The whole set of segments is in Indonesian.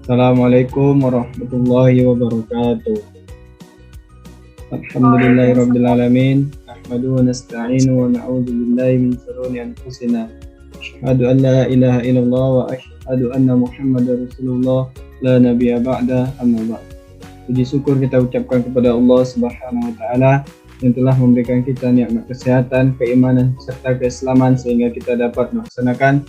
Assalamualaikum warahmatullahi wabarakatuh. Alhamdulillahirabbil alamin. Nahmaduhu wa nasta'inu wa na'udzu billahi min shururi anfusina. Asyhadu an la ilaha illallah wa asyhadu anna Muhammadar Rasulullah la nabiyya ba'da, amma ba'd. Puji syukur kita ucapkan kepada Allah Subhanahu wa taala yang telah memberikan kita nikmat kesehatan, keimanan serta keislaman sehingga kita dapat melaksanakan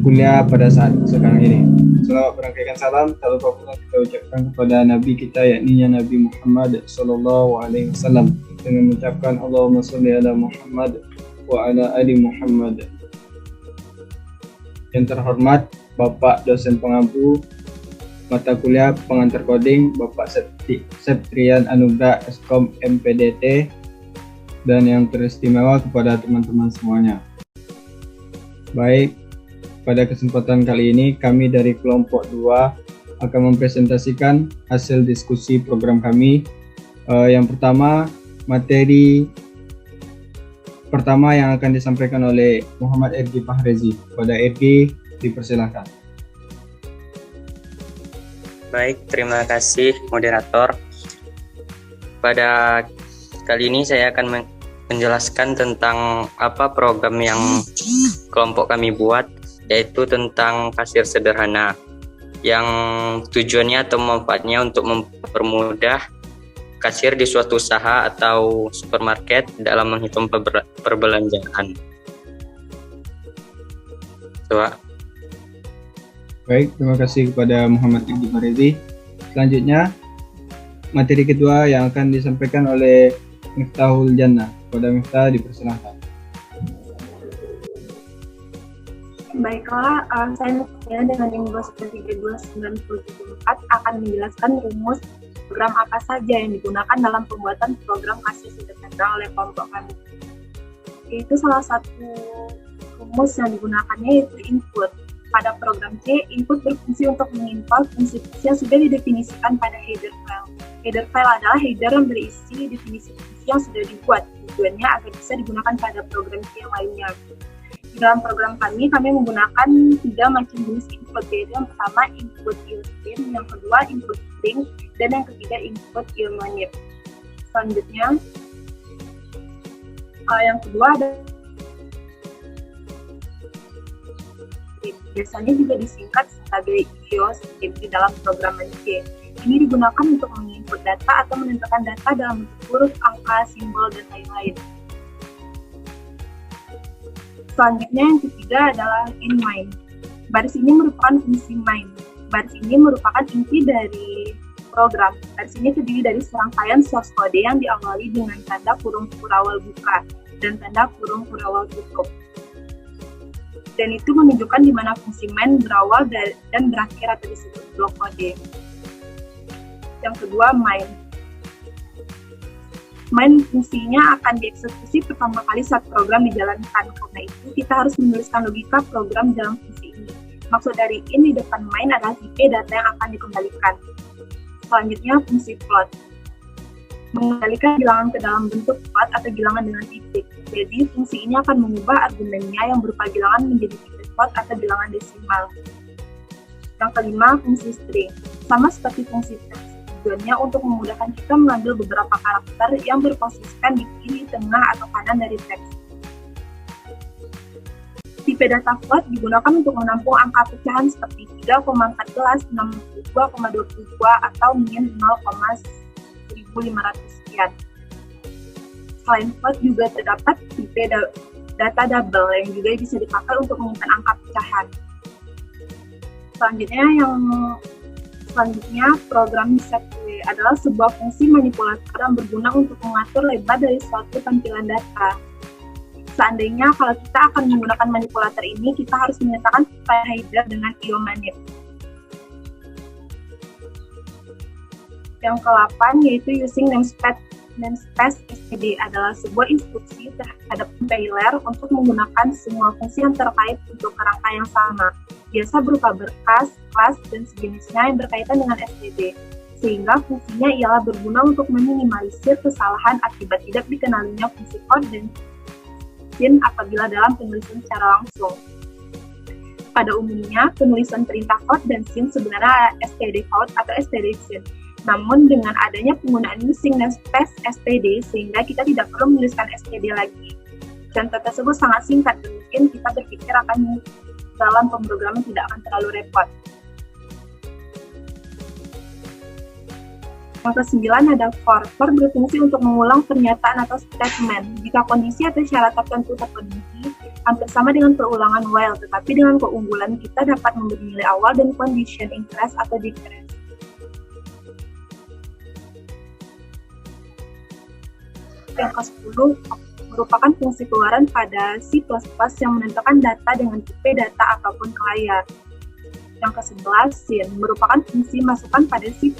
kuliah pada saat sekarang ini. Selamat berangkaikan salam, tak lupa pula kita ucapkan kepada Nabi kita yakni Nabi Muhammad sallallahu alaihi wasallam dengan mengucapkan Allahumma sholli ala Muhammad wa ala ali Muhammad. Yang terhormat Bapak dosen pengampu mata kuliah pengantar coding Bapak Septrian Anugrah Eskom MPDT, dan yang teristimewa kepada teman-teman semuanya. Baik, pada kesempatan kali ini kami dari kelompok 2 akan mempresentasikan hasil diskusi program kami. Yang pertama, materi pertama yang akan disampaikan oleh Muhammad Ergi Fahrezi. Pada Ergi, dipersilahkan. Baik, terima kasih moderator. Pada kali ini saya akan menjelaskan tentang apa program yang kelompok kami buat, yaitu tentang kasir sederhana yang tujuannya atau manfaatnya untuk mempermudah kasir di suatu usaha atau supermarket dalam menghitung perbelanjaan. Coba. Baik, terima kasih kepada Muhammad Ergi Fahrezi. Selanjutnya, materi kedua yang akan disampaikan oleh Miftahul Jannah. Pada Miftah, dipersilahkan. Baiklah, saya dengan Inggris 3294 akan menjelaskan rumus program apa saja yang digunakan dalam pembuatan program kasir sederhana oleh kelompok kami. Yaitu salah satu rumus yang digunakannya yaitu input. Pada program C, input berfungsi untuk mengimport fungsi-fungsi yang sudah didefinisikan pada header file. Header file adalah header yang berisi definisi fungsi yang sudah dibuat. Tujuannya agar bisa digunakan pada program C yang lainnya. Di dalam program kami menggunakan 3 macam jenis input, yaitu yang pertama input useStream, yang kedua input string, dan yang ketiga input manip. Selanjutnya, yang kedua ada biasanya juga disingkat sebagai IOStream di dalam program C. Ini digunakan untuk menginput data atau menentukan data dalam bentuk huruf, angka, simbol, dan lain-lain. Selanjutnya yang ketiga adalah inMain. Baris ini merupakan fungsi main. Baris ini merupakan inti dari program. Baris ini terdiri dari serangkaian source code yang diawali dengan tanda kurung kurawal buka dan tanda kurung kurawal tutup. Dan itu menunjukkan di mana fungsi main berawal dan berakhir atau disebut blok kode. Yang kedua, main. Main fungsinya akan dieksekusi pertama kali saat program dijalankan. Karena itu, kita harus menuliskan logika program dalam fungsi ini. Maksud dari in di depan main adalah tipe data yang akan dikembalikan. Selanjutnya, fungsi float. Mengendalikan bilangan ke dalam bentuk float atau bilangan dengan titik. Jadi, fungsi ini akan mengubah argumennya yang berupa bilangan menjadi tipe float atau bilangan desimal. Yang kelima, fungsi string. Sama seperti fungsi teks, tujuannya untuk memudahkan kita mengambil beberapa karakter yang berposisikan di kiri, tengah, atau kanan dari teks. Tipe data float digunakan untuk menampung angka pecahan seperti 3,14, 62,22, atau min 0,1500 sekian. Selain float juga terdapat tipe data double yang juga bisa dipakai untuk menyimpan angka pecahan. Selanjutnya program setWay adalah sebuah fungsi manipulator yang berguna untuk mengatur lebar dari suatu tampilan data. Seandainya kalau kita akan menggunakan manipulator ini, kita harus menyertakan file header dengan IOManip. Yang ke-8 yaitu using namespace std adalah sebuah instruksi terhadap compiler untuk menggunakan semua fungsi yang terkait untuk kerangka yang sama, biasa berupa berkas, kelas, dan sejenisnya yang berkaitan dengan std, sehingga fungsinya ialah berguna untuk meminimalisir kesalahan akibat tidak dikenalinya fungsi code dan apabila dalam penulisan secara langsung. pada umumnya, penulisan perintah code dan scene sebenarnya std code atau std scene. Namun dengan adanya penggunaan using dan space std, sehingga kita tidak perlu menuliskan std lagi. Contoh tersebut sangat singkat dan mungkin kita berpikir akan dalam pemrograman tidak akan terlalu repot. Yang ke-9 ada for. For berfungsi untuk mengulang pernyataan atau statement. Jika kondisi atau syarat tertentu terpenuhi, hampir sama dengan perulangan while, tetapi dengan keunggulan kita dapat memberi nilai awal dan condition increase atau decrease. Yang ke-10 merupakan fungsi keluaran pada C++ yang menentukan data dengan tipe data apapun ke layar. Yang ke-11, scene merupakan fungsi masukan pada C++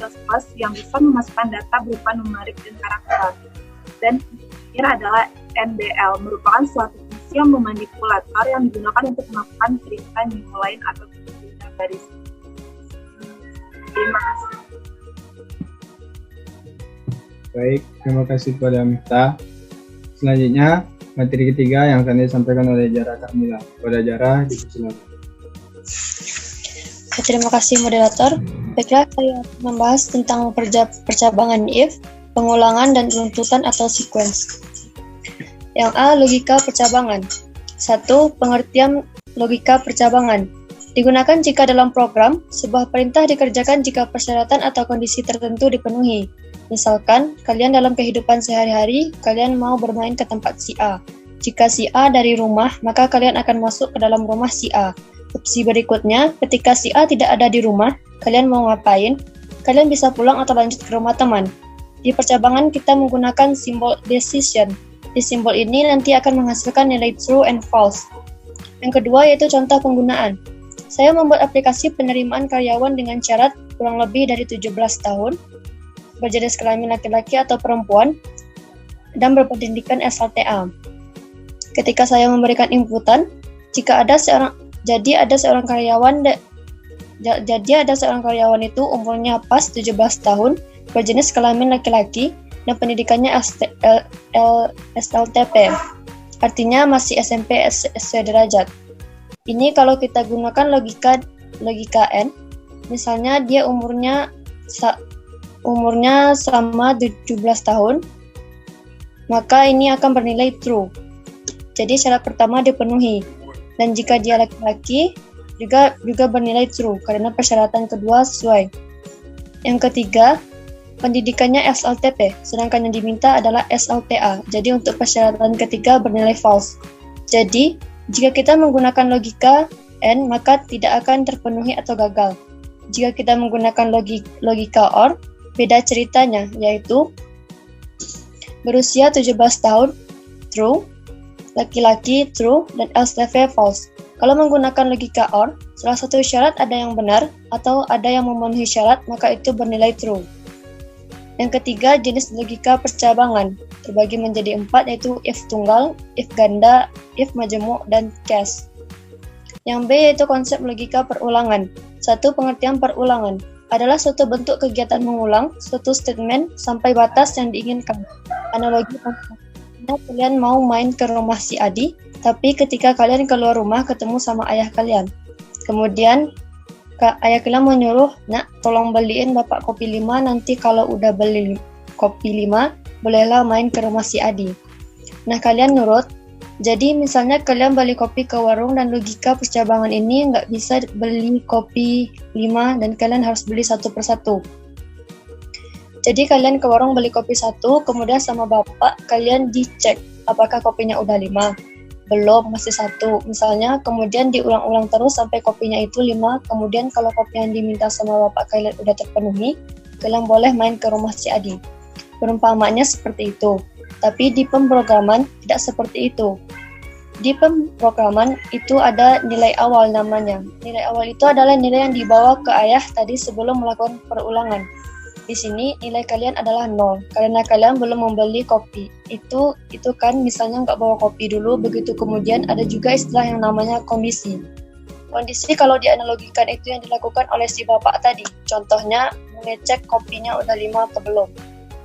yang bisa memasukkan data berupa numerik dan karakter. Dan terakhir adalah MDL, merupakan suatu fungsi yang memanipulator yang digunakan untuk melakukan perintah new line atau perintah baris. Terima kasih. Baik, terima kasih kepada Mifta. Selanjutnya, materi ketiga yang akan disampaikan oleh Jara Kamila. Kepada Jara, dipersilakan. Terima kasih moderator. Baiklah, saya membahas tentang percabangan if, pengulangan dan runtutan atau sequence. Yang A, logika percabangan. 1. Pengertian logika percabangan. Digunakan jika dalam program, sebuah perintah dikerjakan jika persyaratan atau kondisi tertentu dipenuhi. Misalkan, kalian dalam kehidupan sehari-hari, kalian mau bermain ke tempat si A. Jika si A dari rumah, maka kalian akan masuk ke dalam rumah si A. Opsi berikutnya, ketika si A tidak ada di rumah, kalian mau ngapain? Kalian bisa pulang atau lanjut ke rumah teman. Di percabangan kita menggunakan simbol decision. Di simbol ini nanti akan menghasilkan nilai true and false. Yang kedua yaitu contoh penggunaan. Saya membuat aplikasi penerimaan karyawan dengan syarat kurang lebih dari 17 tahun, berjenis kelamin laki-laki atau perempuan, dan berpendidikan SLTA. Ketika saya memberikan inputan, ada seorang karyawan itu umurnya pas 17 tahun, berjenis kelamin laki-laki, dan pendidikannya SLTP, artinya masih SMP sederajat. Ini kalau kita gunakan logika N, misalnya dia umurnya sama 17 tahun, maka ini akan bernilai true. Jadi syarat pertama dipenuhi. Dan jika dia laki-laki, juga bernilai true, karena persyaratan kedua sesuai. Yang ketiga, pendidikannya SLTP, sedangkan yang diminta adalah SLTA. Jadi untuk persyaratan ketiga bernilai false. Jadi, jika kita menggunakan logika N, maka tidak akan terpenuhi atau gagal. Jika kita menggunakan logika OR, beda ceritanya, yaitu berusia 17 tahun, true, laki-laki true, dan SLTP false. Kalau menggunakan logika OR, salah satu syarat ada yang benar atau ada yang memenuhi syarat, maka itu bernilai true. Yang ketiga, jenis logika percabangan terbagi menjadi 4, yaitu if tunggal, if ganda, if majemuk, dan case. Yang B yaitu konsep logika perulangan. 1. Pengertian perulangan adalah suatu bentuk kegiatan mengulang suatu statement sampai batas yang diinginkan. Analogi kalian mau main ke rumah si Adi, tapi ketika kalian keluar rumah ketemu sama ayah kalian. Kemudian ayah kalian menyuruh, "Nak, tolong beliin bapak kopi 5, nanti kalau udah beli kopi 5, bolehlah main ke rumah si Adi." Nah, kalian nurut. Jadi misalnya kalian beli kopi ke warung dan logika percabangan ini nggak bisa beli kopi 5 dan kalian harus beli satu persatu. Jadi kalian ke warung beli kopi 1, kemudian sama bapak kalian dicek apakah kopinya udah 5, belum, masih 1 misalnya, kemudian diulang-ulang terus sampai kopinya itu 5, kemudian kalau kopi yang diminta sama bapak kalian udah terpenuhi, kalian boleh main ke rumah si Adi. Perumpamaannya seperti itu, tapi di pemrograman tidak seperti itu. Di pemrograman itu ada nilai awal namanya. Nilai awal itu adalah nilai yang dibawa ke ayah tadi sebelum melakukan perulangan. Di sini nilai kalian adalah 0 karena kalian belum membeli kopi. Itu kan misalnya nggak bawa kopi dulu, begitu kemudian ada juga istilah yang namanya kondisi. Kondisi kalau dianalogikan itu yang dilakukan oleh si bapak tadi. Contohnya mengecek kopinya udah 5 atau belum.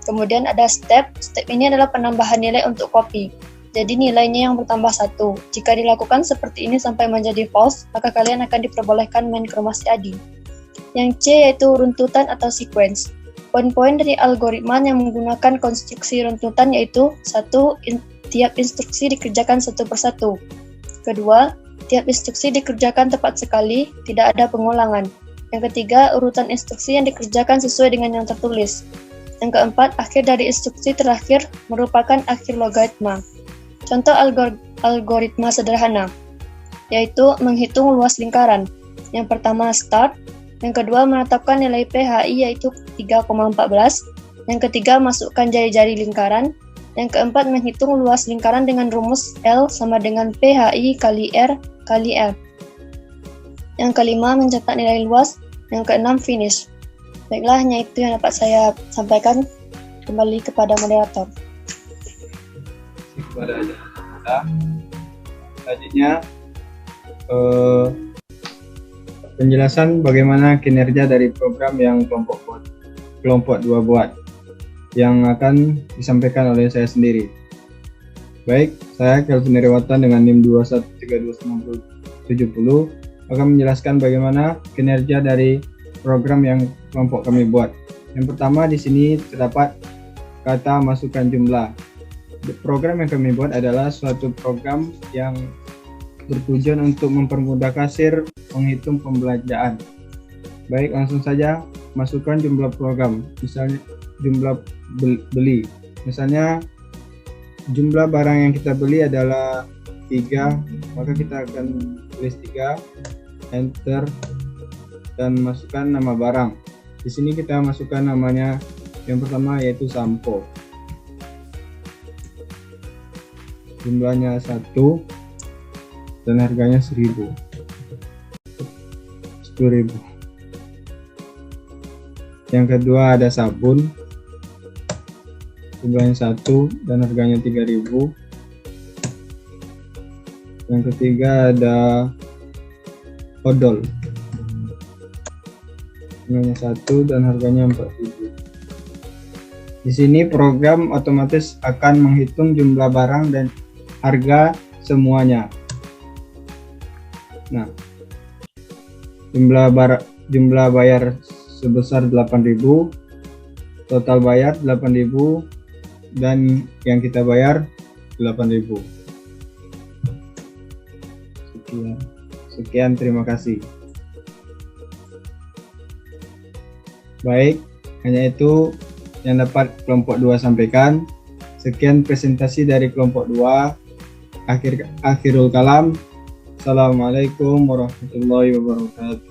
Kemudian ada step ini adalah penambahan nilai untuk kopi. Jadi nilainya yang bertambah 1. Jika dilakukan seperti ini sampai menjadi false, maka kalian akan diperbolehkan main ke rumah si Adi. Yang C yaitu runtutan atau sequence. Poin-poin dari algoritma yang menggunakan konstruksi runtutan yaitu 1. Tiap instruksi dikerjakan satu persatu. Kedua, tiap instruksi dikerjakan tepat sekali, tidak ada pengulangan. Yang ketiga, urutan instruksi yang dikerjakan sesuai dengan yang tertulis. Yang keempat, akhir dari instruksi terakhir merupakan akhir logaritma. Contoh algoritma sederhana, yaitu menghitung luas lingkaran. Yang pertama start, yang kedua menetapkan nilai PHI yaitu 3,14, yang ketiga masukkan jari-jari lingkaran, yang keempat menghitung luas lingkaran dengan rumus L sama dengan PHI kali R kali R. Yang kelima mencetak nilai luas, yang keenam finish. Baiklah, hanya itu yang dapat saya sampaikan. Kembali kepada moderator. Kepada kita. Selanjutnya penjelasan bagaimana kinerja dari program yang kelompok 2 buat yang akan disampaikan oleh saya sendiri. Baik, saya Kelvin Heriwatan dengan NIM 2132970 akan menjelaskan bagaimana kinerja dari program yang kelompok kami buat. Yang pertama di sini terdapat kata masukkan jumlah. Program yang kami buat adalah suatu program yang bertujuan untuk mempermudah kasir menghitung pembelanjaan. Baik, langsung saja masukkan jumlah program. Misalnya jumlah beli. Misalnya jumlah barang yang kita beli adalah 3, maka kita akan tulis 3, enter, dan masukkan nama barang. Di sini kita masukkan namanya yang pertama yaitu sampo. Jumlahnya 1 dan harganya 10.000. Yang kedua ada sabun, jumlahnya 1 dan harganya 3.000. Yang ketiga ada odol, jumlahnya 1 dan harganya 4.000. Di sini program otomatis akan menghitung jumlah barang dan harga semuanya. Nah, jumlah bayar sebesar 8.000, total bayar 8.000, dan yang kita bayar 8.000. Sekian, terima kasih. Baik, hanya itu yang dapat kelompok 2 sampaikan. Sekian presentasi dari kelompok 2. Akhirul kalam. Assalamualaikum warahmatullahi wabarakatuh.